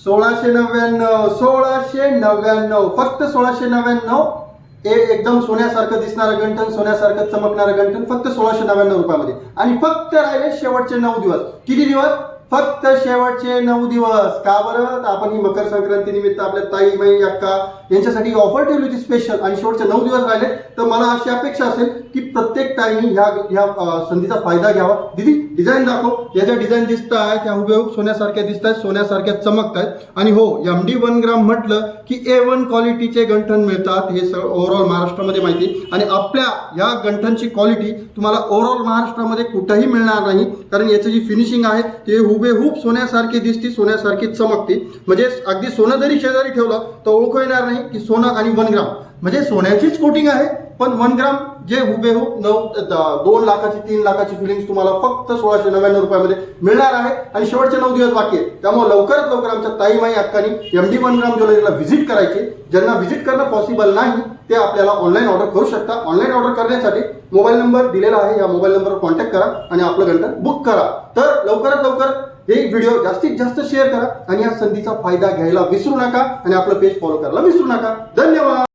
1699 फक्त 1699. एकदम सोन्यासारखं दिसणारं गंठन, सोन्यासारखं चमकणारं गंठन फक्त 1699 रुपयामध्ये. आणि फक्त राहिले शेवटचे 9 दिवस. किती दिवस? फक्त शेवटचे 9 दिवस. का बरं? तर आपण ही मकर संक्रांती निमित्त आपल्या ताई माई अक्का यांच्यासाठी ऑफर ठेवली होती स्पेशल. आणि शेवटचे 9 दिवस राहिले. तर मला अशी अपेक्षा असेल की प्रत्येक ताईंनी ह्या संधीचा फायदा घ्यावा. दीदी डिझाईन दाखव. याच्या डिझाईन दिसत आहेत, त्या हुबेहूब सोन्यासारख्या दिसत आहेत, सोन्यासारख्या चमकत आहेत. आणि हो, MD 1 ग्राम म्हटलं की A1 क्वालिटीचे गंठन मिळतात. हे ओव्हरऑल महाराष्ट्रामध्ये माहिती. आणि आपल्या या गंठनची क्वालिटी तुम्हाला ओव्हरऑल महाराष्ट्रामध्ये कुठेही मिळणार नाही. कारण याची जी फिनिशिंग आहे ते हुबेहूब सोन्यासारखी दिसते, सोन्यासारखी चमकते. म्हणजे अगदी सोनं जरी शेजारी ठेवलं तर ओळखू येणार नाही की सोनं आणि 1 ग्राम म्हणजे सोन्याचीच कोटिंग आहे. पण 1 ग्राम जे हुबेहूब 2 लाखाची 3 लाखाची फिलिंग्स तुम्हाला फक्त 1699 रुपयामध्ये मिळणार आहे. आणि शेवटचे 9 दिवस बाकी आहेत. त्यामुळे लवकरात लवकर आमच्या ताई माई अक्कानी MD 1 ग्राम ज्वेलरीला व्हिजिट करायची. ज्यांना व्हिजिट करणं पॉसिबल नाही ते आपल्याला ऑनलाईन ऑर्डर करू शकता. ऑनलाईन ऑर्डर करण्यासाठी मोबाईल नंबर दिलेला आहे. या मोबाईल नंबरवर कॉन्टॅक्ट करा आणि आपलं गंठन बुक करा. तर लवकरात लवकर हे व्हिडिओ जास्तीत जास्त शेअर करा आणि या संधीचा फायदा घ्यायला विसरू नका आणि आपलं पेज फॉलो करायला विसरू नका. धन्यवाद.